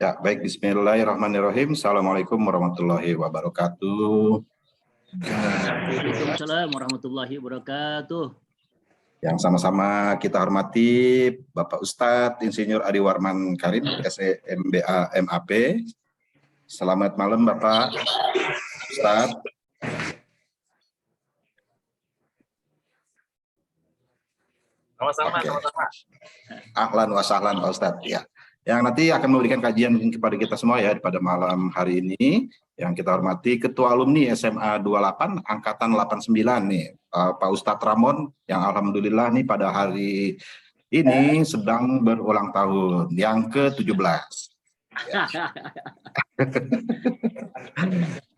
Ya, baik. Bismillahirrahmanirrahim. Assalamualaikum warahmatullahi wabarakatuh. Waalaikumsalam warahmatullahi wabarakatuh. Yang sama-sama kita hormati Bapak Ustadz Insinyur Adi Warman Karim, SEMBA MAP. Selamat malam Bapak Ustadz. Sama-sama. Ahlan wa sahlan Pak Ustadz. Ya. Yang nanti akan memberikan kajian kepada kita semua ya pada malam hari ini. Yang kita hormati Ketua Alumni SMA 28 Angkatan 89 nih, Pak Ustadz Ramon, yang alhamdulillah nih pada hari ini sedang berulang tahun yang ke-17. Ya.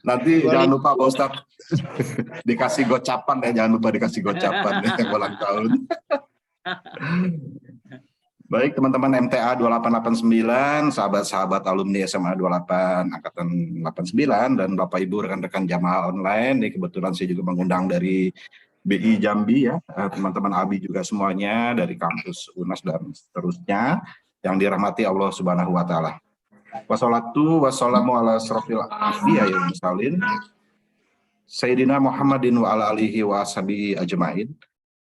Nanti jangan lupa Pak Ustadz dikasih gocapan ya, jangan lupa dikasih gocapan ya, ulang tahun. Baik teman-teman MTA 2889, sahabat-sahabat alumni SMA 28 Angkatan 89 dan Bapak Ibu rekan-rekan jamaah online, ini kebetulan saya juga mengundang dari BI Jambi ya, teman-teman ABI juga semuanya dari kampus UNAS dan seterusnya yang dirahmati Allah Subhanahu wa taala. Wassalatu wassalamu ala asrofil anbiya wal mursalin Sayyidina Muhammadin wa ala alihi wa ashabihi ajmain.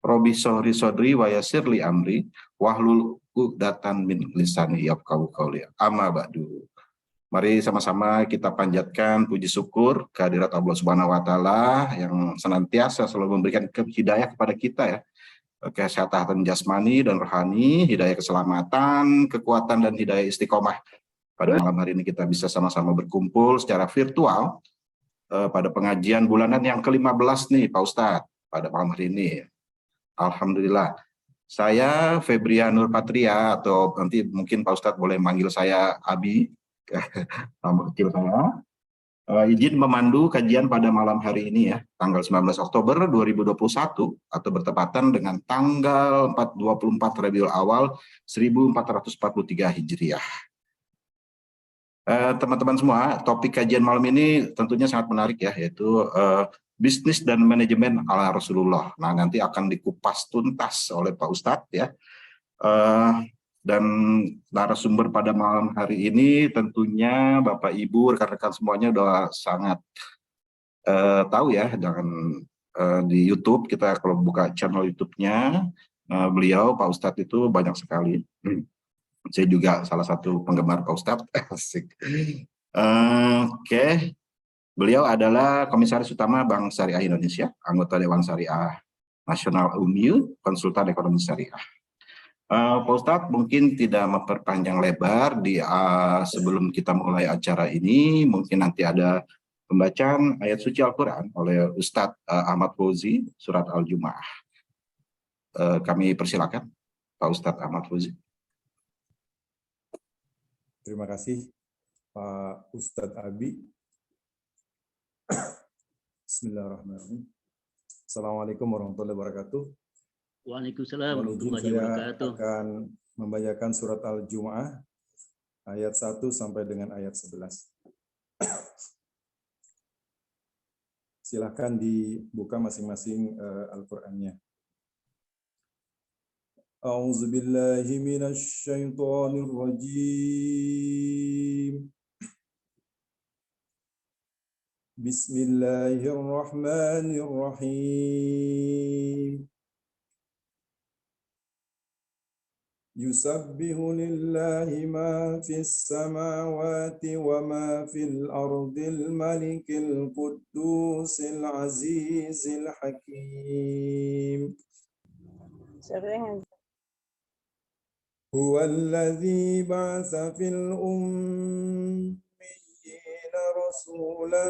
Robi sohri sodri wa yasirli amri wahlul uqdatan min lisani yafqahu qawli. Amma ba'du. Mari sama-sama kita panjatkan puji syukur kehadirat Allah Subhanahu wa taala yang senantiasa selalu memberikan hidayah kepada kita ya. Kesehatan jasmani dan rohani, hidayah keselamatan, kekuatan dan hidayah istiqomah. Pada malam hari ini kita bisa sama-sama berkumpul secara virtual pada pengajian bulanan yang ke-15 nih Pak Ustadz pada malam hari ini. Alhamdulillah. Saya Febrianur Patria, atau nanti mungkin Pak Ustadz boleh manggil saya Abi, nama kecil saya. Izin memandu kajian pada malam hari ini ya, tanggal 19 Oktober 2021, atau bertepatan dengan tanggal 24 Rabiul Awal 1443 Hijriah. Teman-teman semua, topik kajian malam ini tentunya sangat menarik ya, yaitu bisnis dan manajemen ala Rasulullah. Nah, nanti akan dikupas tuntas oleh Pak Ustadz ya. Dan narasumber pada malam hari ini tentunya Bapak Ibu, rekan-rekan semuanya udah sangat tahu ya, dengan di YouTube kita kalau buka channel YouTube-nya beliau Pak Ustadz itu banyak sekali. Saya juga salah satu penggemar Pak Ustadz. Asik. Oke. Beliau adalah Komisaris Utama Bank Syariah Indonesia, anggota Dewan Syariah Nasional UMIU, konsultan ekonomi syariah. Pak Ustadz mungkin tidak memperpanjang lebar sebelum kita mulai acara ini, mungkin nanti ada pembacaan ayat suci Al-Quran oleh Ustadz Ahmad Fauzi, surat Al-Jumu'ah. Kami persilakan Pak Ustadz Ahmad Fauzi. Terima kasih Pak Ustadz Abi. Bismillahirrahmanirrahim. Assalamualaikum warahmatullahi wabarakatuh. Waalaikumsalam warahmatullahi Saya wabarakatuh. akan membacakan surat Al-Jumu'ah ayat 1 sampai dengan ayat 11. Silahkan dibuka masing-masing Al-Qur'annya. A'udzu billahi minasy syaithanir rajim. Bismillahirrahmanirrahim. Yusabbihu lillahi ma fis samawati wa ma fil ardil malikil quddusil azizil hakim. Huwallazi ba'atsa fil رسولا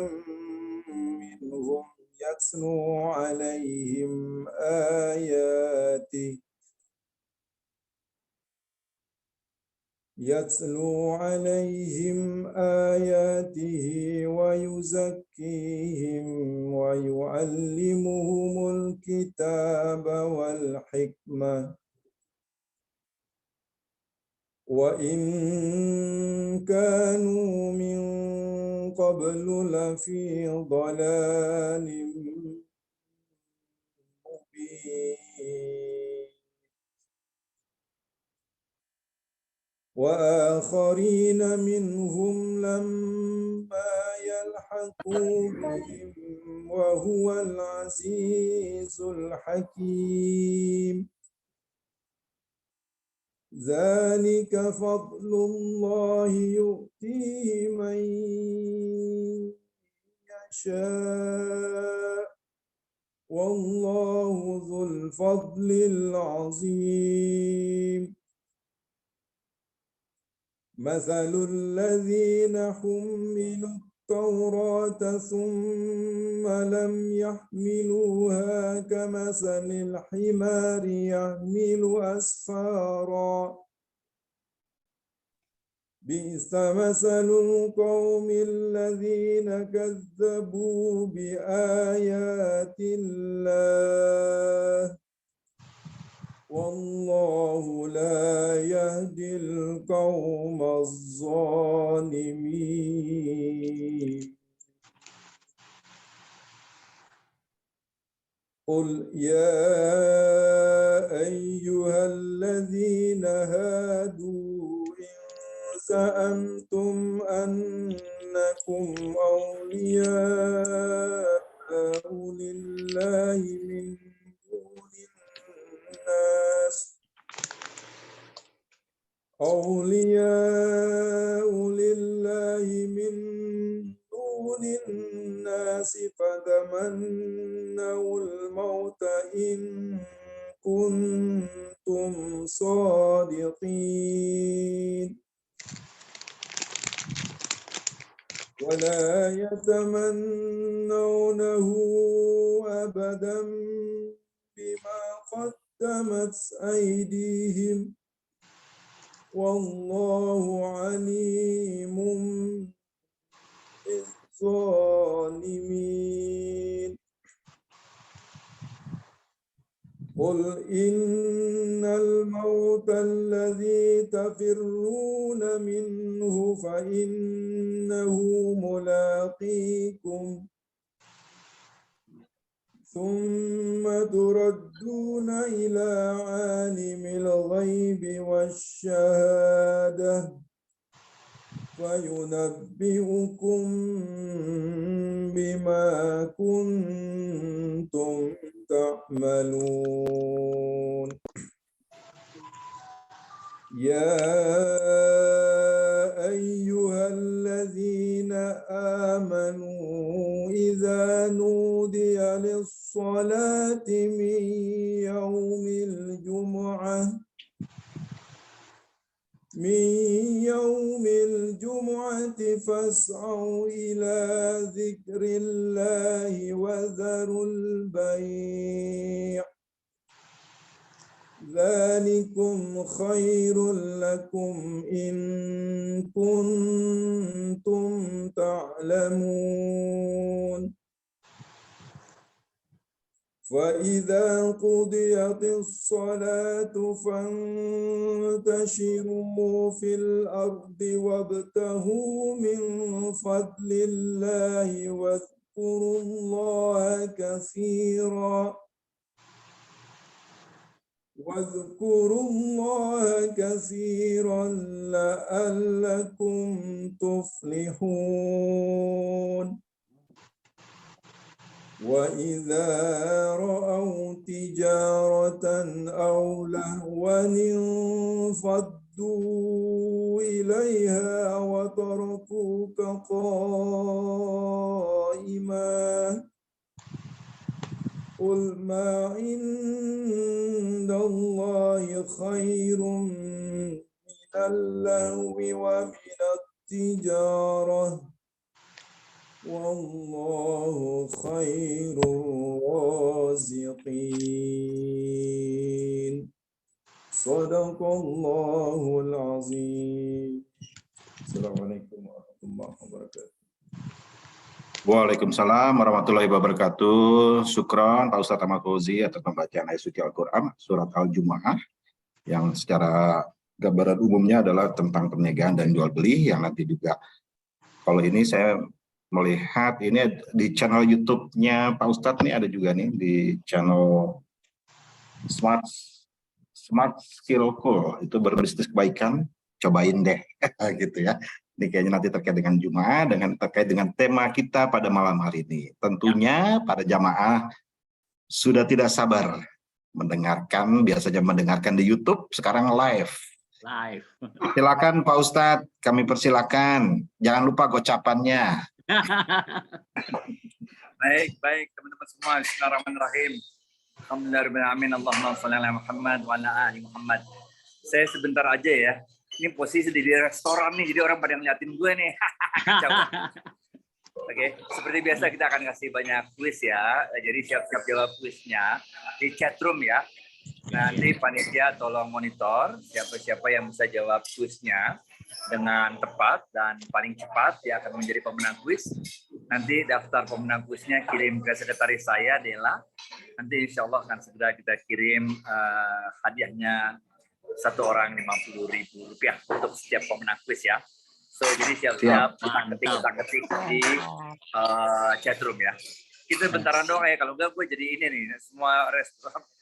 منهم يتلو عليهم آياته ويزكيهم ويعلمهم الكتاب والحكمة وإن كانوا من قبل لفي ضلال مبين وآخرين منهم لما يلحقوا بهم وهو العزيز الحكيم. ذلك فضل الله يؤتيه من يشاء والله ذو الفضل العظيم. مثل الذين حملوا التوراة ثم لم يحملوها كمثل الحمار يحمل أسفارا بئس مثل القوم الذين كذبوا بآيات الله والله لا يهدي القوم الظالمين. قل يا أيها الذين هادوا إن زعمتم أنكم أولياء لله من دون الناس فتمنوا الموت إن كنتم صادقين ولا يتمنونه أبدا بما قدمت أيديهم والله عليم بالظالمين. قل إن الموت الذي تفرون منه فإنه ملاقيكم ثم تردون إلى عالم الغيب والشهادة وينبئكم بما كنتم تعملون. يا أيها الذين آمنوا إذا نودي للصلاة من يوم الجمعة فاسعوا إلى ذكر الله وذروا البيع ذلكم خير لكم إن كنتم تعلمون. فإذا قضيت الصلاة فانتشروا في الأرض وابتغوا من فضل الله واذكروا الله كثيرا لعلكم تفلحون. وإذا رأوا تجارة أو لهوا انفضوا إليها وتركوك قائما قل ما عند الله خير من اللهو ومن التجارة والله خير الرازقين. صدق الله العظيم. Assalamualaikum warahmatullahi wabarakatuh. Waalaikumsalam warahmatullahi wabarakatuh. Syukron Pak Ustadz Ahmad Fauzi atas pembacaan ayat suci Al-Quran surat Al-Jumu'ah yang secara gambaran umumnya adalah tentang perniagaan dan jual beli, yang nanti juga kalau ini saya melihat ini di channel YouTube-nya Pak Ustadz nih, ada juga nih di channel Smart Skill Cool, itu berbisnis kebaikan. cobain deh gitu ya. Ini kayaknya nanti terkait dengan Jumat, terkait dengan tema kita pada malam hari ini. Tentunya para jamaah sudah tidak sabar mendengarkan, biasanya mendengarkan di YouTube, sekarang live. Live. Silakan Pak Ustadz, kami persilakan. Jangan lupa gocapannya. Baik teman-teman semua. Bismillahirrahmanirrahim. Alhamdulillahirrahmanirrahim. Allahumma shalli ala Muhammad wa ala ali Muhammad. Saya sebentar aja ya. Ini posisi di restoran nih, jadi orang pada ngeliatin gue nih. Kacau. Oke, seperti biasa kita akan kasih banyak kuis ya. Jadi siap-siap jawab kuisnya di chat room ya. Nanti panitia tolong monitor siapa-siapa yang bisa jawab kuisnya dengan tepat dan paling cepat dia akan menjadi pemenang kuis. Nanti daftar pemenang kuisnya kirim ke sekretaris saya Dela. Nanti insya Allah akan segera kita kirim hadiahnya satu orang Rp50.000 untuk setiap pemenang kuis ya. So jadi siap-siap kita ketik di chat room ya. Kita bentaran doang ya, kalau enggak gue jadi ini nih, semua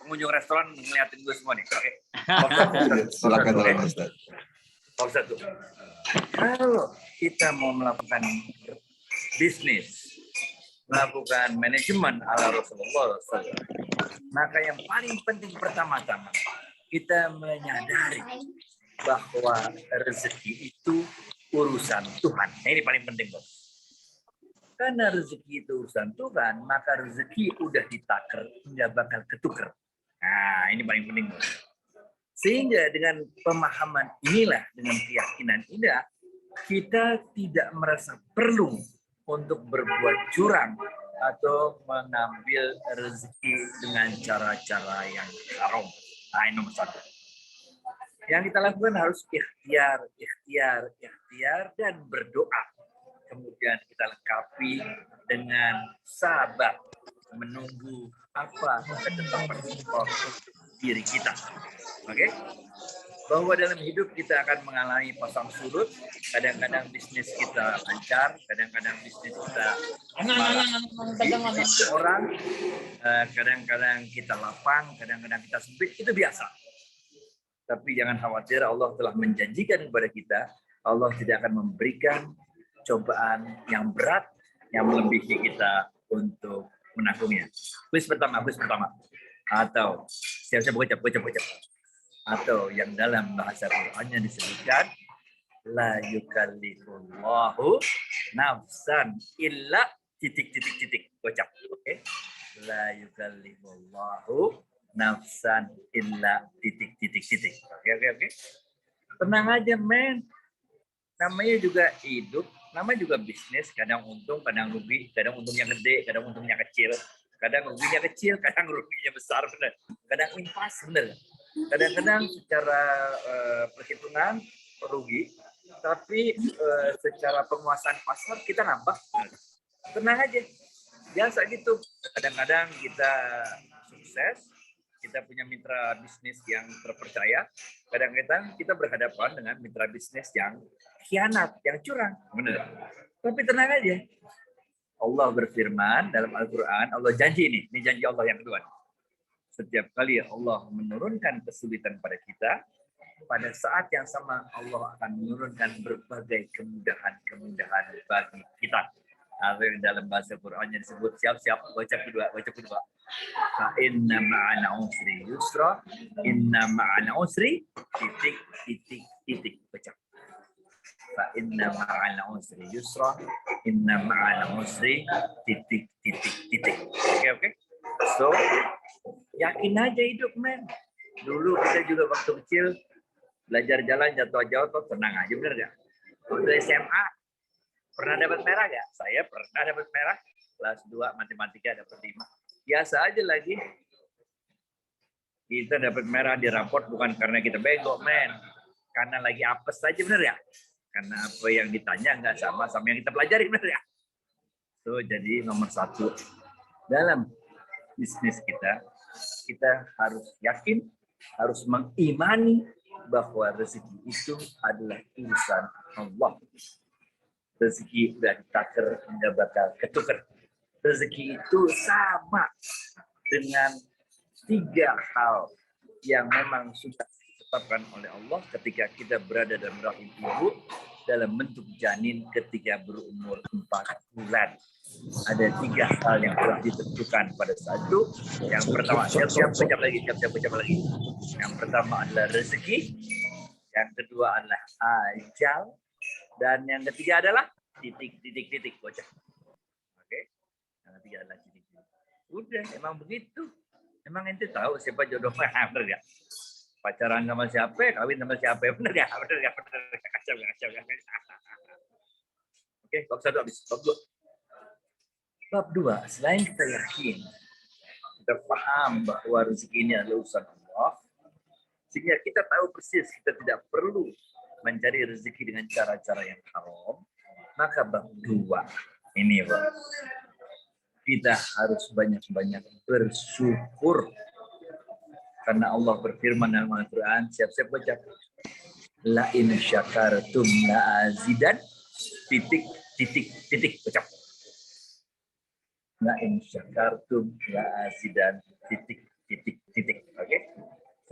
pengunjung restoran ngeliatin gue semua nih. Oke. Silakan Ustaz. Satu. Kalau kita mau melakukan bisnis, melakukan manajemen ala Rasulullah SAW, maka yang paling penting pertama-tama kita menyadari bahwa rezeki itu urusan Tuhan. Nah, ini paling penting, Bos. Karena rezeki itu urusan Tuhan, maka rezeki udah ditaker, nggak bakal ketuker. Nah, ini paling penting, Bos. Sehingga dengan pemahaman inilah, dengan keyakinan inilah, kita tidak merasa perlu untuk berbuat curang atau mengambil rezeki dengan cara-cara yang haram. Nah, ini nomor satu. Yang kita lakukan harus ikhtiar, dan berdoa. Kemudian kita lengkapi dengan sabar, menunggu apa ketetapan Allah diri kita. Oke? Bahwa dalam hidup kita akan mengalami pasang surut. Kadang-kadang bisnis kita lancar, kadang-kadang bisnis kita orang, kadang-kadang kita lapang, kadang-kadang kita sempit. Itu biasa. Tapi jangan khawatir, Allah telah menjanjikan kepada kita, Allah tidak akan memberikan cobaan yang berat yang melebihi kita untuk menanggungnya. Kuis pertama. Atau siap-siap bocap. Atau yang dalam bahasa Qur'annya disebutkan, la yukallifullahu nafsan illa titik. Bocap. Oke. La yukallifullahu nafsan illa titik. Oke. Tenang aja, men. Namanya juga hidup, namanya juga bisnis, kadang untung, kadang rugi, kadang untungnya gede, kadang untungnya kecil, kadang ruginya kecil, kadang ruginya besar, bener. Kadang impas, bener. Kadang-kadang secara perhitungan rugi, tapi secara penguasaan pasar kita nambah. Tenang aja, biasa gitu. Kadang-kadang kita sukses, kita punya mitra bisnis yang terpercaya. Kadang-kadang kita berhadapan dengan mitra bisnis yang khianat, yang curang. Benar. Tapi tenang aja. Allah berfirman dalam Al-Quran, Allah janji ini janji Allah yang kedua. Setiap kali Allah menurunkan kesulitan pada kita, pada saat yang sama Allah akan menurunkan berbagai kemudahan bagi kita. Dalam bahasa Qur'annya disebut siap-siap baca kedua. Inna ma'ana usri yusra, inna ma'ana usri titik baca. Inna ma'ana usri yusra, inna ma'ana usri titik. Oke. So, yakin aja hidup, men. Dulu kita juga waktu kecil belajar jalan jatuh, tenang aja, bener gak? Waktu SMA pernah dapat merah gak? Saya pernah dapat merah. Kelas 2 matematika dapat 5. Biasa aja lagi. Kita dapat merah di raport bukan karena kita bego, men. Karena lagi apes aja, bener ya? Karena apa yang ditanya nggak sama yang kita pelajari, bener ya? So, jadi nomor 1 dalam bisnis kita harus yakin, harus mengimani bahwa rezeki itu adalah urusan Allah. Rezeki udah ditaker, nggak bakal ketuker. Rezeki itu sama dengan 3 hal yang memang sudah ditetapkan oleh Allah ketika kita berada dalam rahim ibu dalam bentuk janin ketika berumur 4 bulan. Ada 3 hal yang telah ditentukan pada saat itu. Yang pertama, siap-siap baca lagi. Yang pertama adalah rezeki, yang kedua adalah ajal, dan yang ketiga adalah titik. Baca. Oke. Yang ketiga adalah titik. Udah, emang begitu. Emang ente tahu siapa jodohnya? Bener nggak? Pacaran sama siapa, kawin sama siapa? Bener nggak? Kacau. Oke, bab 1 habis. Bab 2, selain kita yakin, kita paham bahwa rezeki ini adalah urusan Allah, sehingga kita tahu persis kita tidak perlu mencari rezeki dengan cara-cara yang haram, maka bab 2 ini, Bang, kita harus banyak-banyak bersyukur. Karena Allah berfirman dalam Al-Quran, siap-siap baca. La in syakartum la azidan, titik, baca. La in syakartum la azidan, titik. Oke?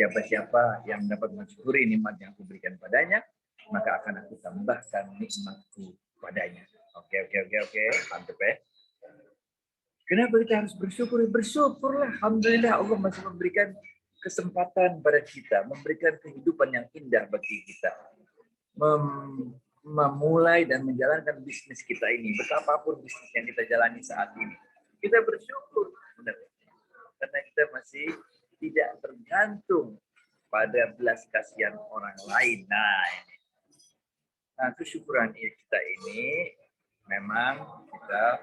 Siapa-siapa yang dapat mensyukuri nikmat yang aku berikan padanya, maka akan aku tambahkan nikmatku padanya. Oke. Mantap ya. Kenapa kita harus bersyukur? Bersyukurlah. Alhamdulillah Allah masih memberikan kesempatan pada kita, memberikan kehidupan yang indah bagi kita. Memulai dan menjalankan bisnis kita ini, betapapun bisnis yang kita jalani saat ini. Kita bersyukur. Benar. Karena kita masih tidak tergantung pada belas kasihan orang lain. Nah, kesyukuran kita ini memang kita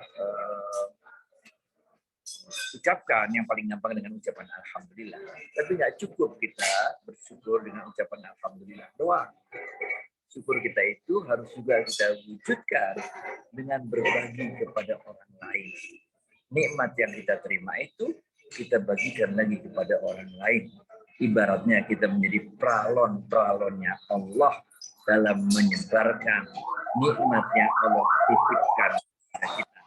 ucapkan yang paling gampang dengan ucapan alhamdulillah. Tapi nggak cukup kita bersyukur dengan ucapan alhamdulillah doang. Syukur kita itu harus juga kita wujudkan dengan berbagi kepada orang lain. Nikmat yang kita terima itu kita bagikan lagi kepada orang lain. Ibaratnya kita menjadi pralon-pralonnya Allah dalam menyebarkan nikmat yang Allah titipkan kepada kita.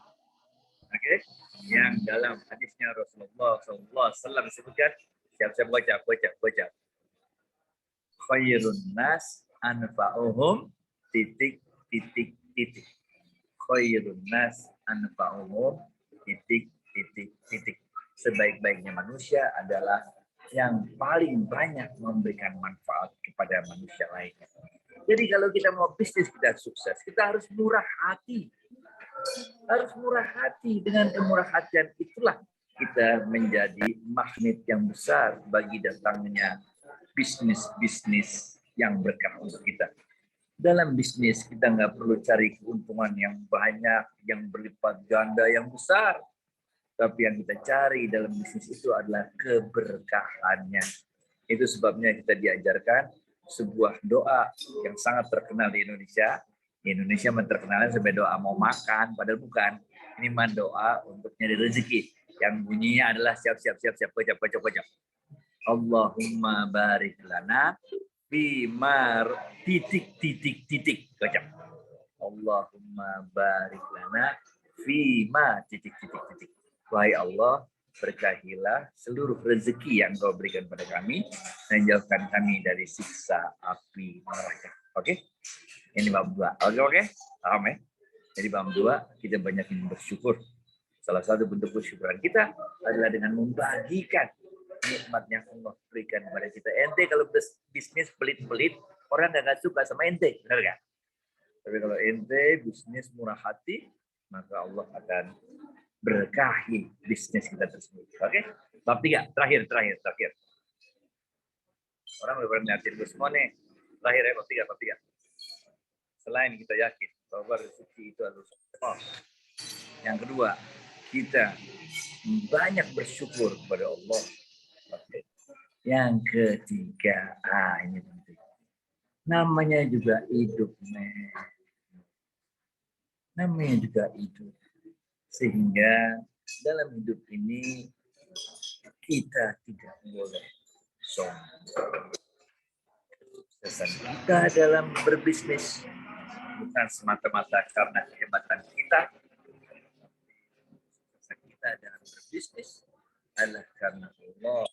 Oke? Yang dalam hadisnya Rasulullah SAW disebutkan, siap-siap baca. Khairun nas anfa'uhum titik. Khairun nas anfa'uhum titik. Sebaik-baiknya manusia adalah yang paling banyak memberikan manfaat kepada manusia lainnya. Jadi kalau kita mau bisnis kita sukses, kita harus murah hati. Dengan kemurah hatian itulah kita menjadi magnet yang besar bagi datangnya bisnis yang berkah untuk kita. Dalam bisnis kita nggak perlu cari keuntungan yang banyak, yang berlipat ganda, yang besar. Tapi yang kita cari dalam bisnis itu adalah keberkahannya. Itu sebabnya kita diajarkan sebuah doa yang sangat terkenal di Indonesia. Indonesia terkenal sebagai doa mau makan, padahal bukan. Ini doa untuk nyari rezeki. Yang bunyinya adalah siap, baca. Allahumma barik lana bimar titik. Baca. Allahumma barik lana fima titik. Wahai Allah, berkahilah seluruh rezeki yang Kau berikan pada kami dan jauhkan kami dari siksa api neraka. Oke? Ini bab 2. Oke? Paham ya? Jadi bab 2 kita banyakin bersyukur. Salah satu bentuk bersyukuran kita adalah dengan membagikan nikmat yang Allah berikan kepada kita. Ente kalau bisnis pelit-pelit, orang nggak suka sama ente, benar nggak? Tapi kalau ente bisnis murah hati, maka Allah akan berkahi bisnis kita tersebut. Oke? Bab 3, terakhir. Orang udah pernah nyatir semua nih. Terakhir ya, bab 3. Selain kita yakin bahwa rezeki itu adalah Allah. Yang kedua, kita banyak bersyukur kepada Allah. Yang ketiga, ini penting. Namanya juga hidup, Sehingga dalam hidup ini kita tidak boleh sombong. Kesuksesan kita dalam berbisnis bukan semata-mata karena kehebatan kita. Kesuksesan kita dalam berbisnis adalah karena Allah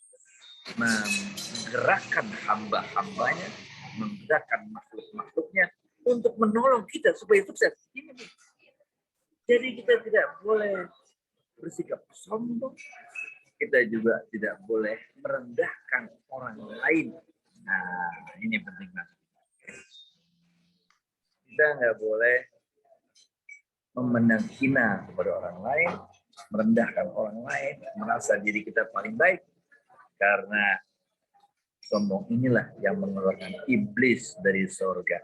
menggerakkan hamba-hambanya, menggerakkan makhluk-makhluknya untuk menolong kita supaya sukses. Ini. Jadi kita tidak boleh bersikap sombong, kita juga tidak boleh merendahkan orang lain. Nah, ini penting banget. Kita nggak boleh memandang hina kepada orang lain, merendahkan orang lain, merasa diri kita paling baik, karena sombong inilah yang mengeluarkan iblis dari surga.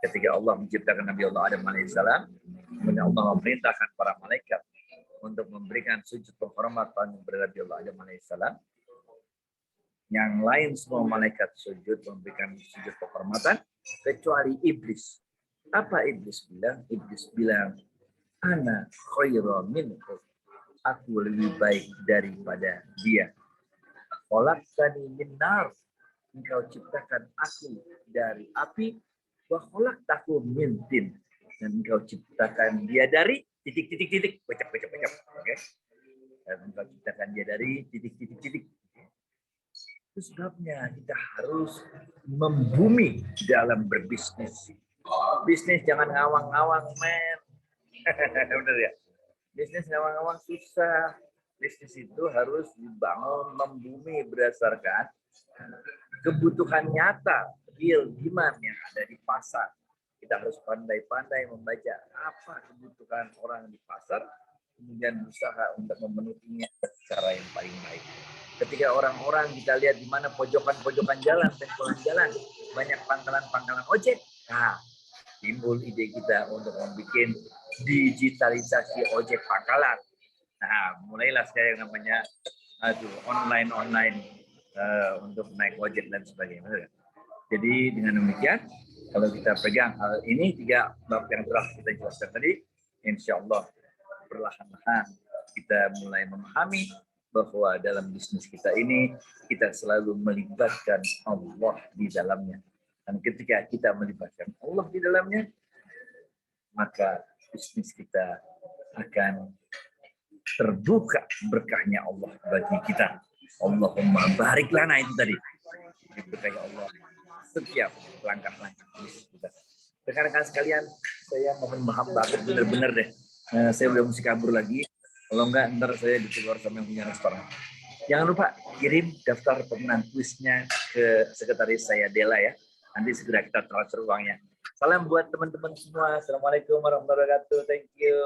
Ketika Allah menciptakan Nabi Allah Adam alaihissalam, kemudian Allah memerintahkan para malaikat untuk memberikan sujud penghormatan kepada Nabi Allah Adam alaihissalam. Yang lain semua malaikat sujud memberikan sujud penghormatan kecuali iblis. Apa iblis bilang? Iblis bilang, ana khairu minhu. Aku lebih baik daripada dia. Khalaqtani min nar. Engkau ciptakan aku dari api, wa khalaqtahu min tin. Dan engkau ciptakan dia dari titik-titik-titik. Bacap. Oke. Dan engkau ciptakan dia dari titik-titik-titik. Itu sebabnya kita harus membumi dalam berbisnis. Bisnis jangan ngawang-ngawang, men. Bener ya? Bisnis ngawang-ngawang susah. Bisnis itu harus dibangun, membumi berdasarkan kebutuhan nyata, real demand yang ada di pasar. Kita harus pandai-pandai membaca apa kebutuhan orang di pasar, kemudian berusaha untuk memenuhinya secara yang paling baik. Ketika orang-orang kita lihat di mana pojokan-pojokan jalan, pengkolan jalan, banyak pangkalan-pangkalan ojek, nah, timbul ide kita untuk membuat digitalisasi ojek pangkalan. Nah, mulailah sekarang namanya online untuk naik ojek dan sebagainya. Jadi dengan demikian, kalau kita pegang hal ini 3 bab yang telah kita jelaskan tadi, insya Allah perlahan-lahan kita mulai memahami bahwa dalam bisnis kita ini kita selalu melibatkan Allah di dalamnya. Dan ketika kita melibatkan Allah di dalamnya, maka bisnis kita akan terbuka berkahnya Allah bagi kita. Allahumma barik lana, itu tadi. Berkahnya Allah setiap langkah-langkah bisnis kita. Rekan-rekan sekalian, saya mohon maaf banget benar-benar deh. Saya udah mesti kabur lagi. Kalau enggak, ntar saya dikeluar sama yang punya restoran. Jangan lupa kirim daftar pemenang kuisnya ke sekretaris saya Dela ya. Nanti segera kita transfer uangnya. Salam buat teman-teman semua. Assalamualaikum warahmatullahi wabarakatuh. Thank you.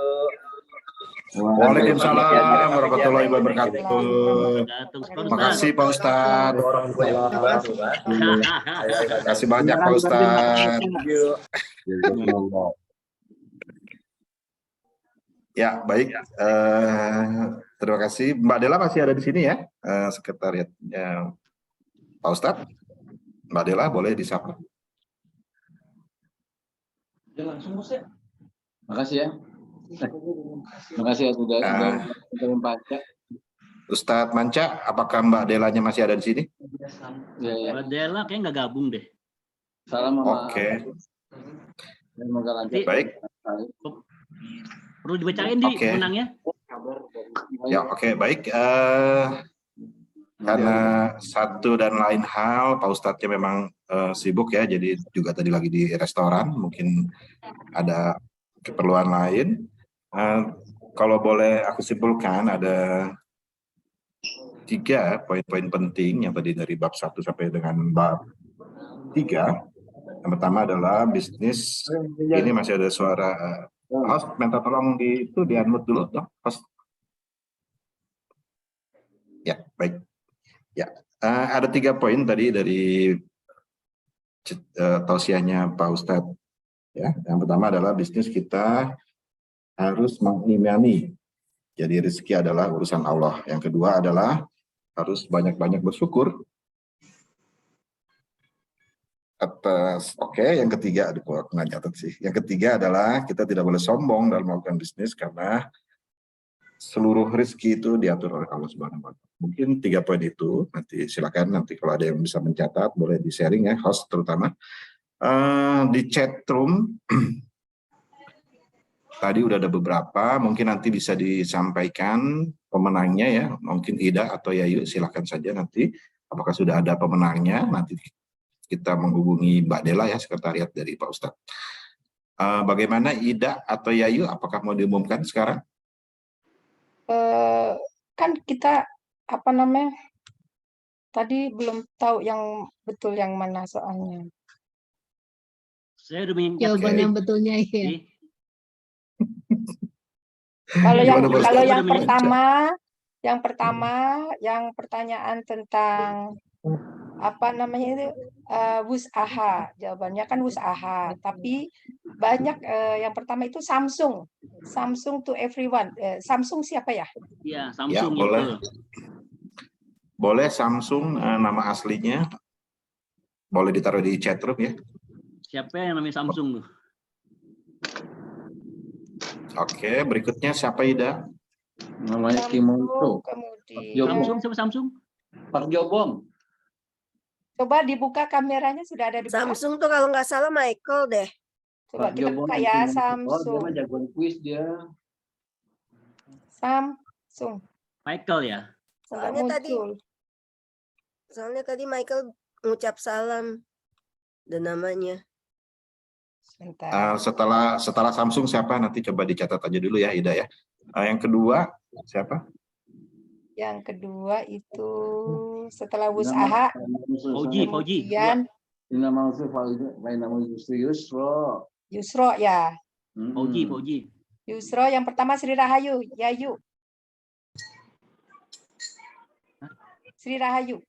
Waalaikumsalam warahmatullahi wabarakatuh. Terima kasih Pak Ustadz. Terima kasih banyak Pak Ustadz. Ya, baik. Terima kasih. Mbak Dela masih ada di sini ya, sekretariatnya Pak Ustadz. Mbak Dela boleh disapa. Langsung Bos ya. Makasih ya. Makasih ya sudah membaca. Ustadz Manca, apakah Mbak Delanya masih ada di sini? Ya. Mbak Dela kayaknya nggak gabung deh. Salam sama. Oke. Semoga lancar. Baik. Perlu dibacain di pemenangnya. Ya, oke, baik. Karena satu dan lain hal, Pak Ustadznya memang sibuk ya, jadi juga tadi lagi di restoran, mungkin ada keperluan lain. Kalau boleh aku simpulkan, ada 3 poin-poin penting yang tadi dari bab 1 sampai dengan bab 3. Yang pertama adalah bisnis. Ini masih ada suara. Host, minta tolong di unmute dulu, toh, host. Ya, baik. Ya, ada 3 poin tadi dari tausiahnya Pak Ustadz. Ya, yang pertama adalah bisnis kita harus mengimani. Jadi rezeki adalah urusan Allah. Yang kedua adalah harus banyak-banyak bersyukur atas. Yang ketiga, aku nggak nyatet sih. Yang ketiga adalah kita tidak boleh sombong dalam melakukan bisnis karena seluruh rezeki itu diatur oleh Allah Subhanahu wa Ta'ala. Mungkin 3 poin itu, nanti silakan nanti kalau ada yang bisa mencatat boleh di sharing ya, host terutama. Di chat room tadi udah ada beberapa, mungkin nanti bisa disampaikan pemenangnya ya, mungkin Ida atau Yayu, silakan saja nanti Apakah sudah ada pemenangnya? Nanti kita menghubungi Mbak Dela ya, sekretariat dari Pak Ustadz. Bagaimana Ida atau Yayu? Apakah mau diumumkan sekarang? Kan kita apa namanya? Tadi belum tahu yang betul yang mana soalnya. Saya udah menyiapkan. Jawaban yang betulnya ya. Jadi, Kalau yang Gimana, Pak kalau Ustadz? yang pertama yang pertanyaan tentang apa namanya itu wusaha, jawabannya kan wusaha. Tapi banyak yang pertama itu Samsung to everyone. Samsung siapa ya? ya Ya, Samsung ya, boleh. betul. Boleh Samsung nama aslinya. Boleh ditaruh di chat room ya. Siapa yang namanya Samsung tuh? Oke, berikutnya siapa Ida? Namanya Samsung, Kimonto. kemudian Samsung siapa Samsung? Pak Jobong. coba dibuka kameranya, sudah ada dibuka. Samsung tuh kalau nggak salah Michael deh. Coba Pak kita Jobong buka yang ya, Kimonto. Oh, dia Samsung. mah jagoan kuis dia. Samsung. Michael ya. Nggak Soalnya tadi Michael ngucap salam dan namanya. Sebentar. Setelah Samsung siapa? Nanti coba dicatat aja dulu ya Ida ya. Yang kedua siapa? Yang kedua itu setelah wusaha, Fauji. kemudian Ini nama Yusro. Yusro ya. Fauji. Yusro yang pertama Sri Rahayu, Yayu. Sri Rahayu.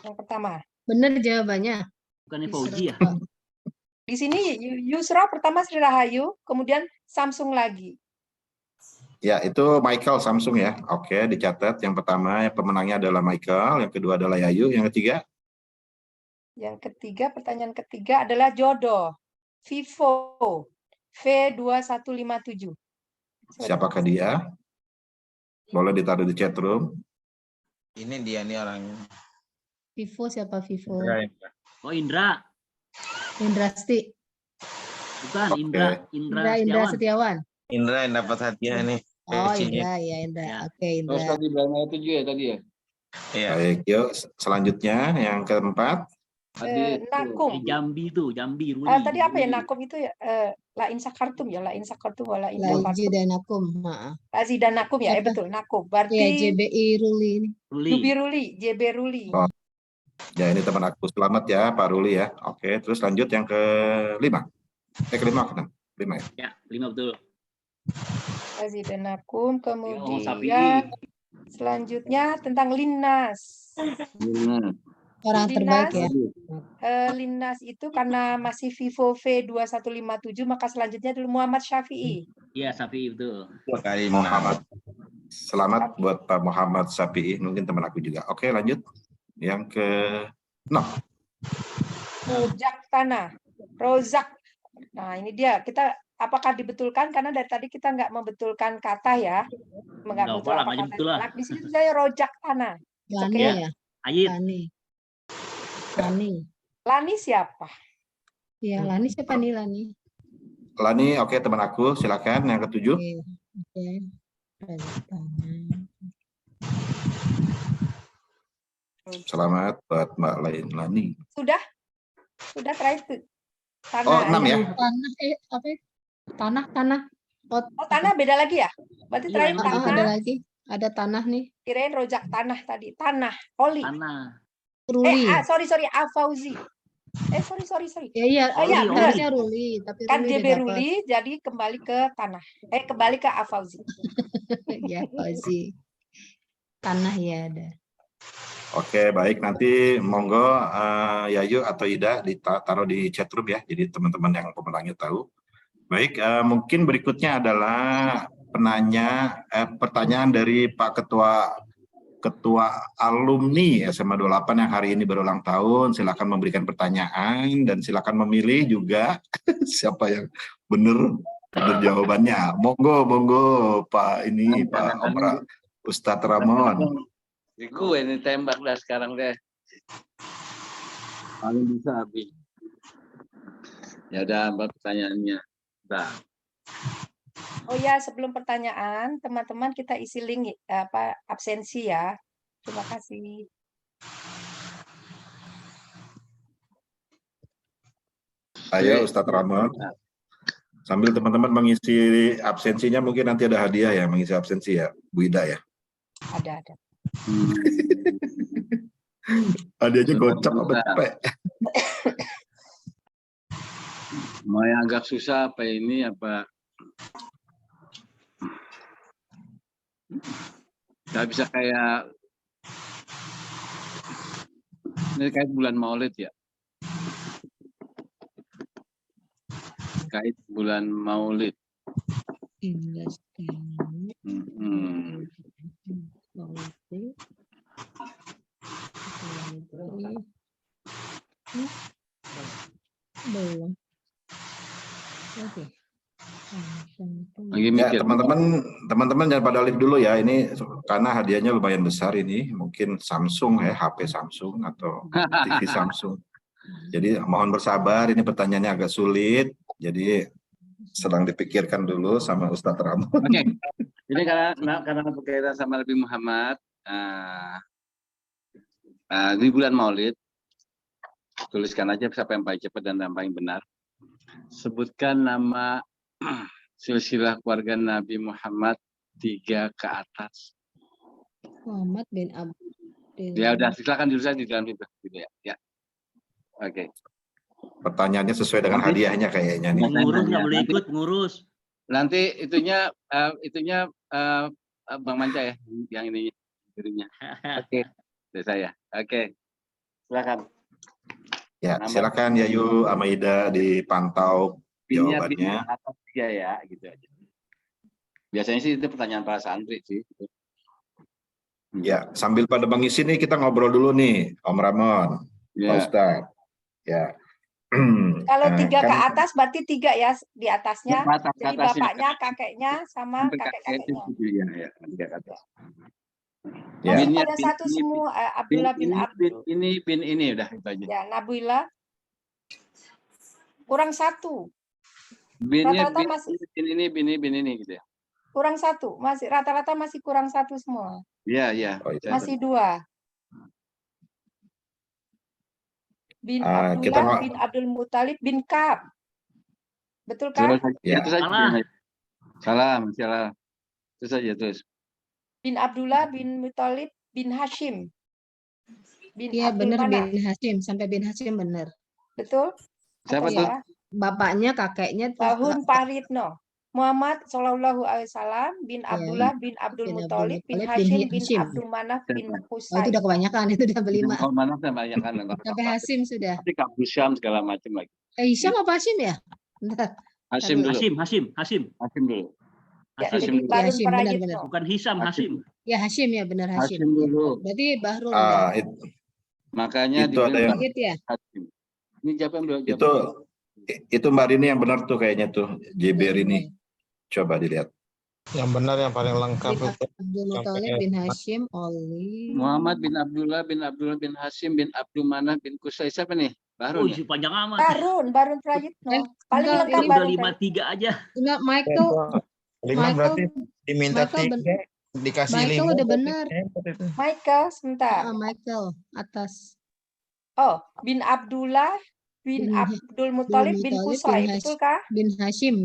Yang pertama. Benar jawabannya. Bukannya Fauji ya? Di sini Yusro pertama Sri Rahayu, kemudian Samsung lagi. Ya, itu Michael Samsung ya. Oke, dicatat. Yang pertama pemenangnya adalah Michael, yang kedua adalah Yayu, yang ketiga? Yang ketiga, pertanyaan ketiga adalah jodoh. Vivo V2157. Siapakah dia? Boleh ditaruh di chat room. Ini dia nih orangnya. Vivo siapa Vivo? Oh Indra. Indrasti. Bukan Oke. Indra Indra Setiawan. Setiawan. Indra yang dapat hadiah nih. Oh Kuncinya. Indra ya Indra. Ya. Oke Terus Indra. tadi belakangnya 7 ya tadi ya. Iya. Baik, yuk selanjutnya yang keempat. Tadi Nakum. Jambi Ruli. Tadi apa ya Nakum itu ya? Lain sakartum ya, lain sakartum wala in Laji sakartum. dan Akum. Maaf. Lazi dan Nakum ya, Apa? betul Nakum. Ya Berarti JBI Ruli ini. Jubi Ruli, JB Ruli. Oh. Ya, ini teman aku. Selamat ya Pak Ruli ya. Oke, terus lanjut yang kelima. Kelima kan? 5 ya. Ya, 5 betul. Lazi dan Nakum, Oh, Sapi. kemudian selanjutnya tentang Linnas. Orang terbaik ya. Linnas itu karena masih Vivo V2157, maka selanjutnya dulu Muhammad Syafi'i. Iya, Sapi betul. 2 kali Muhammad. Selamat buat Pak Muhammad Sapi'i, mungkin teman aku juga. Oke, lanjut. Yang ke-6. Rojak tanah. Rozak. Nah, ini dia. Kita apakah dibetulkan? Karena dari tadi kita nggak membetulkan kata ya. Nggak Nggak betul apa-apa, apa maju kata. betul lah. Nah, di sini saya rojak tanah. Lani Oke. ya. Ayit. Lani. Lani siapa? Ya Lani siapa nih Lani? Lani, oke teman aku, silakan. Yang ke-7. Oke. Selamat buat Mbak Lani. Sudah terakhir tuh. Tanah. Oh, 6 ya? Tanah apa? Ya? Tanah. Oh, tanah beda lagi ya? Berarti Iya, terakhir ini tanah. Ada lagi. Ada tanah nih. Kirain rojak tanah tadi. Tanah. Oli. Tanah. Ruli. Sorry. Fauzi. Sorry. Ya iya. Oh, iya, benar. Harusnya Ruli. Tapi Kan Ruli JB didapat. Ruli, jadi kembali ke tanah. Kembali ke Afauzi. Ya Fauzi. Tanah ya ada. Oke, baik. Nanti monggo Yayu atau Ida ditaruh di chat room ya. Jadi teman-teman yang pemenangnya tahu. Baik, mungkin berikutnya adalah pertanyaan dari Pak Ketua Alumni SMA 28 yang hari ini berulang tahun. Silakan memberikan pertanyaan dan silakan memilih juga siapa yang benar jawabannya. Monggo Pak Omra Ustadz Ramon. Gue ini tembak dah sekarang deh. Paling bisa habis. Ya udah pertanyaannya. Nah. Oh ya, sebelum pertanyaan, teman-teman kita isi link absensi ya. Terima kasih. Ayo Ustadz Ramon. Sambil teman-teman mengisi absensinya, mungkin nanti ada hadiah ya, mengisi absensi ya, Bu Ida ya. Ada. Hadiahnya gocap apa cepet? Mau yang agak susah apa ini apa? Nggak bisa kayak ini kayak bulan Maulid ya. Kait bulan Maulid. Belum. Oke. Lagi Ya, mikir. teman-teman jangan pada live dulu ya, ini karena hadiahnya lumayan besar ini, mungkin Samsung ya, HP Samsung atau TV Samsung. Jadi mohon bersabar, ini pertanyaannya agak sulit, jadi sedang dipikirkan dulu sama Ustadz Ramon. Oke. Ini karena berkaitan sama Nabi Muhammad di bulan Maulid, tuliskan aja siapa yang paling cepat dan yang paling benar. Sebutkan nama silsilah keluarga Nabi Muhammad 3 ke atas. Muhammad bin Abdul. Ya udah, silakan dulu saja di dalam itu gitu ya. Ya. Oke. Pertanyaannya sesuai dengan hadiahnya kayaknya nih. Ngurus nggak boleh ikut, ngurus. Nanti itunya Bang Manca ya, yang ini dirinya. Oke. Dari saya. Oke. Silakan. Ya, silakan Yayu Amaida dipantau jawabannya. Atas 3 ya, gitu aja. Biasanya sih itu pertanyaan para santri sih. Ya, sambil pada mengisi nih kita ngobrol dulu nih, Om Ramon, Pak Ustadz. Ya. Kalau 3 ke kan- atas berarti 3 ya di atasnya. Ya, Jadi atasnya. bapaknya, kakeknya, sama kakek-kakeknya. Ya, 3 ke atas. Ya. Masih pada satu semua, Abdullah bin Abdul. Ini udah itu aja. Ya, Nabilah. Kurang 1. Bin Rata-rata masih ini gitu ya. kurang 1. Masih rata-rata masih kurang 1 semua. Iya. Oh, iya. Masih 2. Bin kita Abdullah bin Abdul Muthalib bin Ka'ab. Betul kan? Ya. Itu saja. Salah. Itu saja terus. Bin Abdullah bin Muthalib bin Hashim. Bin Iya Abdul benar Manaf. bin Hashim, sampai bin Hashim benar. Betul? Siapa Betul tuh? ya? Bapaknya, kakeknya tuh Tahun Paritno. Muhammad Shallallahu Alaihi Wasallam bin Ya. Abdullah bin Abdul Bin Muthalib bin Abdul Muthalib bin Hashim bin Hashim. Abdul Manaf bin Siapa? Oh, Qusay. itu udah kebanyakan, itu udah berlima. Kalau mana saya banyak kan. Sampai Hashim sudah. Nanti Kak Busyam segala macam lagi. Hisham apa Hashim ya? Bentar. Hashim dulu. Hashim dulu. Ya, Hashim jadi dulu. Barun Hashim, benar, Prayitno. benar. Bukan Hisam, Hashim. Ya Hashim ya benar Hashim. Hashim dulu. Berarti Bahrul Ah, ya. Makanya Itu ada yang- Wahid ya. Hashim. Ini siapa yang belum? itu Mbak Rini yang benar tuh kayaknya tuh, JB Rini. Coba dilihat. Yang benar yang paling lengkap Bin itu. Abdul Muthalib bin Hashim Oli. Muhammad bin Abdullah bin Hashim bin Abdul Manaf bin Qusay. Siapa nih? Oh, Bahrul. isi panjang amat. Barun Prayitno. Paling enggak, lengkap ini Udah Barun 5-3 aja. Enggak, Michael. 5 Michael- berarti diminta Michael 3, dikasih 5. Michael udah benar. Michael, sebentar. Michael atas. Oh, bin Abdullah bin Bin Abdul Muthalib bin Muthalib Qusay, bin betul kah? Bin Hashim.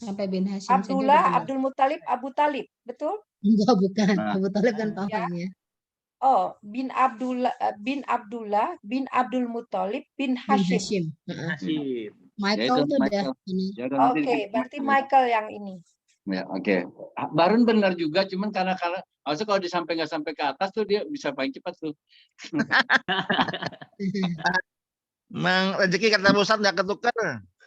Sampai bin Hashim saja Abdullah, udah benar. Abdul Muthalib, Abu Talib, betul? Enggak, bukan. Nah. Abu Talib kan Ya. pamannya. Oh, bin Abdullah bin Abdul Muthalib bin Bin Hashim. Hashim. Heeh. Hashim. Michael Ya, itu tuh udah Michael. benar. Ya udah, nanti Oke, berarti Michael yang ini. Ya, oke. Barun benar juga, cuman karena maksudnya kalau disampai nggak sampai ke atas tuh dia bisa paling cepat tuh. Mang rezeki kata Ustaz nggak ketukar.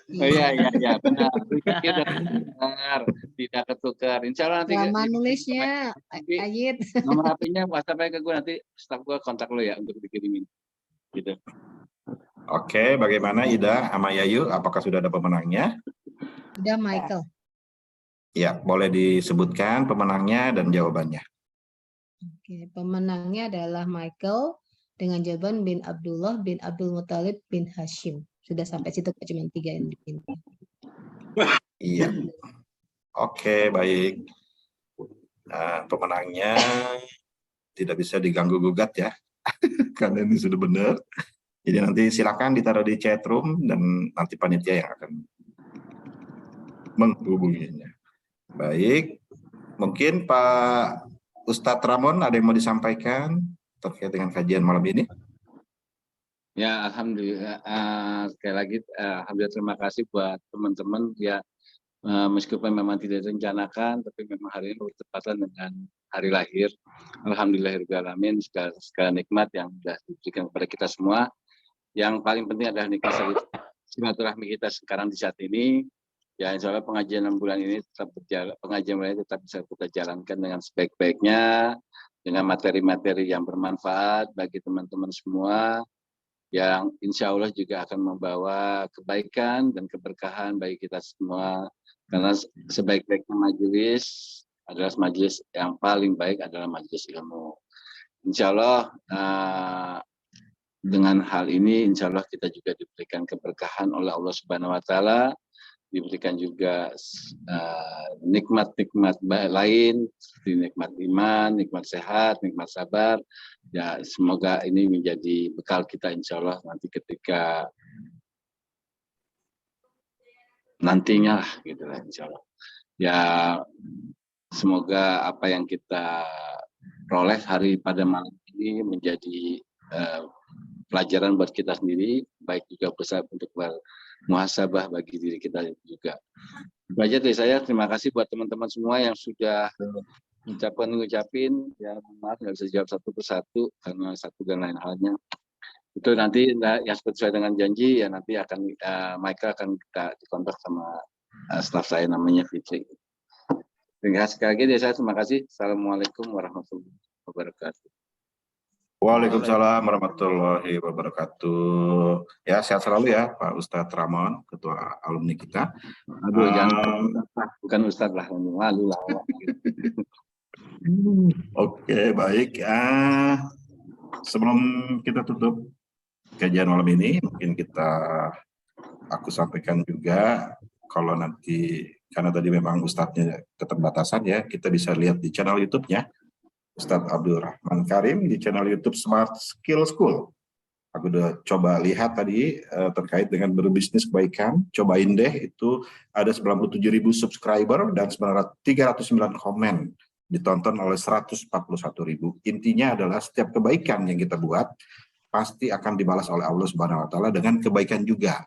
Oh, iya, benar. Rezeki udah benar, tidak ketukar. Insya Allah nanti Lama nulisnya Nanti Ayat. nomor HP-nya WhatsApp ke gue, nanti staf gue kontak lo ya untuk dikirimin. Gitu. Oke, bagaimana Ida sama Yayu? Apakah sudah ada pemenangnya? Udah Michael. Ya, boleh disebutkan pemenangnya dan jawabannya. Oke, pemenangnya adalah Michael dengan jawaban bin Abdullah bin Abdul Muthalib bin Hashim. Sudah sampai situ cuma 3 yang dipinta. Iya. Oke, baik. Nah, pemenangnya tidak bisa diganggu gugat ya, karena ini sudah benar. Jadi nanti silakan ditaruh di chat room dan nanti panitia yang akan menghubunginya. Baik, mungkin Pak Ustadz Ramon ada yang mau disampaikan terkait dengan kajian malam ini? Ya, alhamdulillah. Sekali lagi, alhamdulillah terima kasih buat teman-teman ya. Meskipun memang tidak direncanakan, tapi memang hari ini bertepatan dengan hari lahir. Alhamdulillahirrahmanirrahim, segala nikmat yang sudah diberikan kepada kita semua. Yang paling penting adalah nikmat silaturahmi kita sekarang di saat ini. Ya, insya Allah pengajian 6 bulan ini tetap berjalan, pengajian mulai tetap bisa kita jalankan dengan sebaik-baiknya, dengan materi-materi yang bermanfaat bagi teman-teman semua, yang insya Allah juga akan membawa kebaikan dan keberkahan bagi kita semua. Karena sebaik-baiknya majelis adalah majelis yang paling baik adalah majelis ilmu. Insya Allah dengan hal ini, insya Allah kita juga diberikan keberkahan oleh Allah Subhanahu Wa Taala, diberikan juga nikmat-nikmat lain seperti nikmat iman, nikmat sehat, nikmat sabar. Ya, semoga ini menjadi bekal kita insya Allah nanti ketika nantinya lah gitu lah insya Allah. Ya, semoga apa yang kita peroleh hari pada malam ini menjadi pelajaran buat kita sendiri, baik juga besar untuk muhasabah bagi diri kita juga. Itu aja dari saya. Terima kasih buat teman-teman semua yang sudah ngucapin. Ya, maaf nggak bisa jawab satu persatu karena satu dan lain halnya. Itu nanti yang sesuai dengan janji ya nanti akan Michael akan kita dikontak sama staff saya namanya Fitri. Terima kasih sekali lagi dari saya. Terima kasih. Assalamualaikum warahmatullahi wabarakatuh. Waalaikumsalam warahmatullahi wabarakatuh. Ya, sehat selalu ya Pak Ustadz Ramon, ketua alumni kita. Aduh, jangan bukan Ustadz lah, malu lah. Oke, baik. Sebelum kita tutup kajian malam ini, mungkin aku sampaikan juga kalau nanti karena tadi memang Ustadznya keterbatasan ya, kita bisa lihat di channel YouTube-nya Ustadz Abdul Rahman Karim di channel YouTube Smart Skill School. Aku udah coba lihat tadi terkait dengan berbisnis kebaikan. Cobain deh, itu ada 97.000 subscriber dan 309 komen. Ditonton oleh 141.000. Intinya adalah setiap kebaikan yang kita buat pasti akan dibalas oleh Allah Subhanahu Wa Taala dengan kebaikan juga.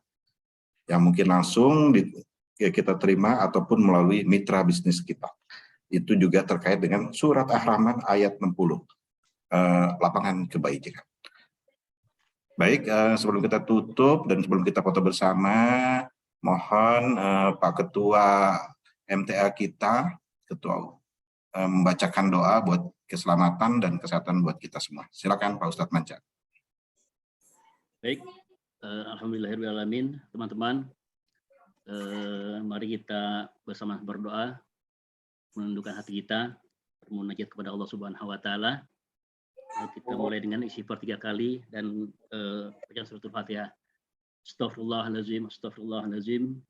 Yang mungkin langsung kita terima ataupun melalui mitra bisnis kita. Itu juga terkait dengan surat Ar-Rahman ayat 60, lapangan kebaikan. Baik, sebelum kita tutup dan sebelum kita foto bersama, mohon Pak Ketua MTA kita, membacakan doa buat keselamatan dan kesehatan buat kita semua. Silakan Pak Ustadz Manca. Baik, alhamdulillahirrahmanirrahim, teman-teman. Mari kita bersama berdoa, menundukkan hati kita, bermunajat kepada Allah Subhanahu Wa Taala. Kita mulai dengan istighfar 3 kali dan baca suratul Fatihah. Astaghfirullahalazim, astaghfirullahalazim.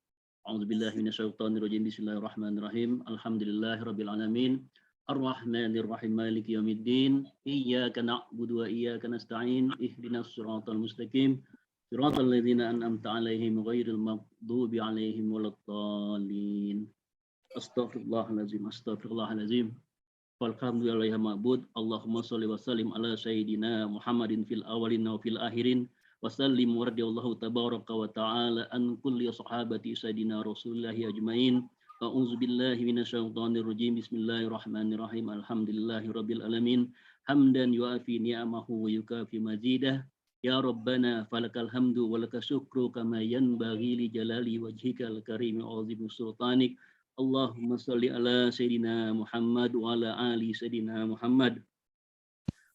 A'udzubillahi minasyaitonirrajim. Bismillahirrahmanirrahim. Alhamdulillahirabbil alamin. Ar-Rahmanirrahim. Maliki yaumiddin. Iyyaka na'budu wa iyyaka nasta'in. Ihdinas siratal mustaqim. Siratal ladzina an'amta 'alaihim ghairil maghdubi 'alaihim waladdallin. Astaghfirullahalazim, astaghfirullahalazim. Walhamdulillahi ma'bud. Allahumma sholli wa sallim ala sayyidina Muhammadin fil awalin wa fil akhirin. Wa sallim wa radiyallahu tabaraka wa ta'ala an kulli sahabati sayyidina Rasulillahi ajmain. A'udzu billahi minasyaitonir rajim. Bismillahirrahmanirrahim. Alhamdulillahi rabbil alamin. Hamdan yu'afi ni'amahu wa yukafi mazidah. Ya Rabbana falakal hamdu wa lakal syukru kama yanbaghi li jalali wajhikal karim wa 'azimi sultanik. Allahumma salli ala Sayyidina Muhammad wa ala ali Sayyidina Muhammad.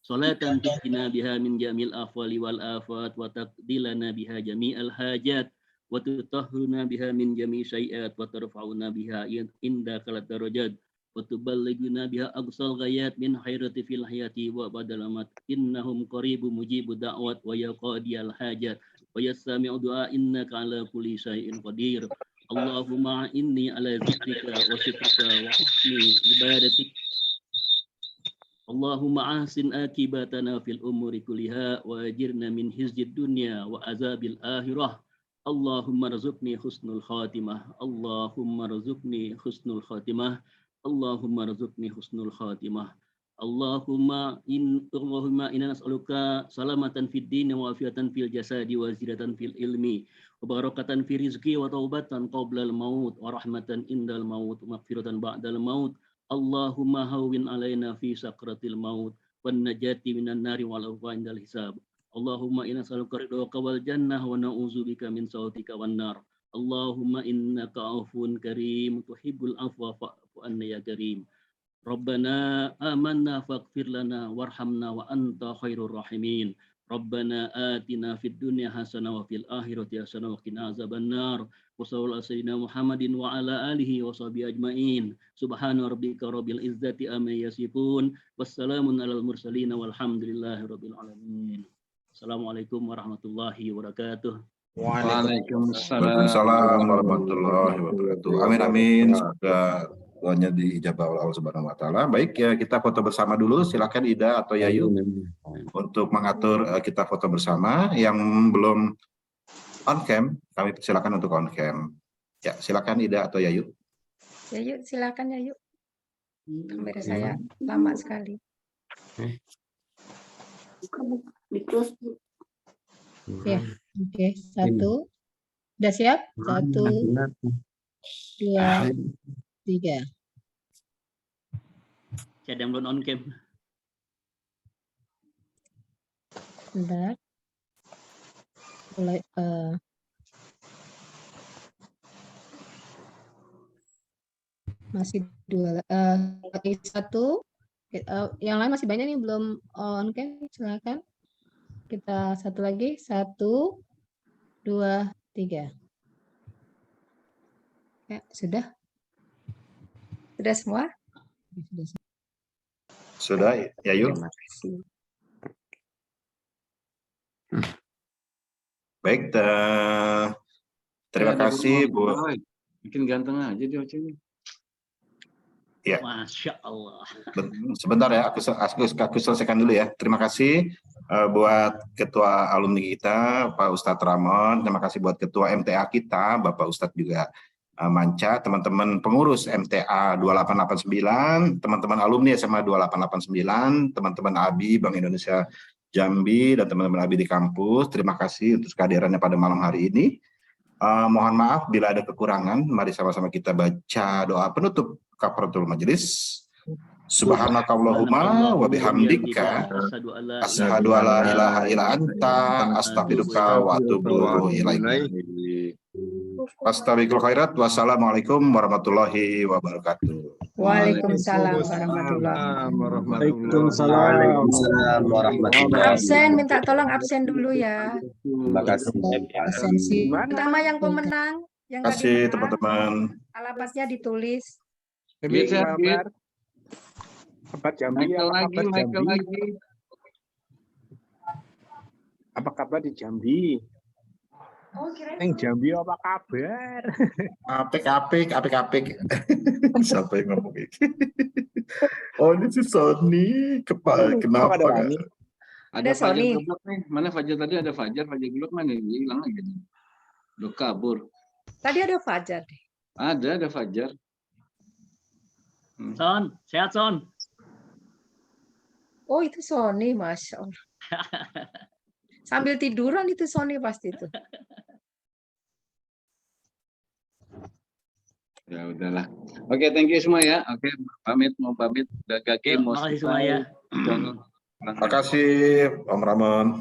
Salatan tuhina biha min jamil afwali wal afat wa taqdilana biha jami'al hajat wa tutahhiruna biha min jami' syai'at wa tarfa'una biha inda kalat darajat wa tuballighuna biha aqsal ghayat min khairati fil hayati wa badalamat innahum qaribu mujibu da'wat wa yaqadiyal hajat wa yastami'u du'a innaka ala kulli syai'in qadir. Allahumma inni ala zikrika wa syukrika wa husni ibadatik. Allahumma ahsin akibatana fil umuri kulliha wa ajirna min hizyid dunya wa azabil akhirah. Allahumma rzuqni husnul khatimah. Allahumma rzuqni husnul khatimah. Allahumma rzuqni husnul khatimah. Allahumma inna nas'aluka salamatan fid din wa afiatan fil jasadi wa zidatan fil ilmi wa barakatan fi rizqi wa taubatan qabla al maut wa rahmatan indal maut wa maghfiratan ba'dal maut. Allahumma hawwin alaina fi sakratil maut wan najati minan nari wal afwa indal hisab. Allahumma inna nas'aluka ridhaka wal jannah wa na'udzubika min sakhatika wan nar. Allahumma innaka afuwun karim tuhibbul afwa fa'fu anna ya karim. Rabbana amanna faghfir lana warhamna wa anta khairur rahimin. Rabbana atina fid dunya hasanah wa fil akhirati hasanah wa qina azabannar. Wa sallallahu sayyidina Muhammadin wa ala alihi wa sahbihi ajmain. Subhana rabbika rabbil izzati amma yasifun. Wassalamun alal mursalin walhamdulillahi rabbil alamin. Assalamualaikum warahmatullahi wabarakatuh. Waalaikumsalam warahmatullahi wabarakatuh. Amin amin. Semoga doanya diijabah oleh Allah Subhanahu wa taala. Baik ya, kita foto bersama dulu. Silakan Ida atau Yayu untuk mengatur kita foto bersama. Yang belum on cam, kami silakan untuk on cam. Ya, silakan Ida atau Yayu. Yayu, silakan Yayu. Kamera saya lama sekali. Ya, oke. Satu. Udah siap? 1, 2, 3. Ada yang belum on cam. Bentar. Mulai, masih 2, 1. Yang lain masih banyak nih belum on cam, silakan. Kita satu lagi, 1, 2, 3. Ya, sudah? Sudah semua? Sudah, Yayu. Terima kasih. Baik, terima kasih Bu. Bikin ganteng aja dia Ocengnya. Ya. Masya Allah. Sebentar ya, aku selesaikan dulu ya. Terima kasih buat Ketua Alumni kita, Pak Ustadz Ramon. Terima kasih buat Ketua MTA kita, Bapak Ustadz juga Manca, teman-teman pengurus MTA 2889, teman-teman alumni SMA 2889, teman-teman ABI Bank Indonesia Jambi, dan teman-teman ABI di kampus. Terima kasih untuk kehadirannya pada malam hari ini. Mohon maaf bila ada kekurangan. Mari sama-sama kita baca doa penutup kafaratul majelis. Subhanakallahumma wa bihamdika asyhadu alla ilaha illa anta astaghfiruka wa atubu ilaik. Astagfirul khairat. Wassalamualaikum warahmatullahi wabarakatuh. Waalaikumsalam warahmatullahi wabarakatuh. Absen, minta tolong absen dulu ya. Terima kasih. Absensi. Pertama yang pemenang, yang Terima kasih tadi menang, teman-teman. alamatnya ditulis. Kabar Jambi, Michael lagi. apa kabar di Jambi? Oh, kirain Neng Jambi apa kabar? Apik. Siapa yang ngomong gitu? Oh, ini si Sony. Kenapa? ada Rani? Ada Fajar Sony. Geblok nih. Mana Fajar tadi ada Fajar Geblok mana? Dia hilang lagi. Udah kabur. Tadi ada Fajar deh. Ada Fajar. Son, sehat Son. Oh, itu Sony, Masya Allah. Sambil tiduran itu Sony pasti itu. Ya udahlah. Oke, thank you semua ya. Oke, mau pamit. Udah gage mau Terima kasih semua ya. Terima kasih Om Ramon.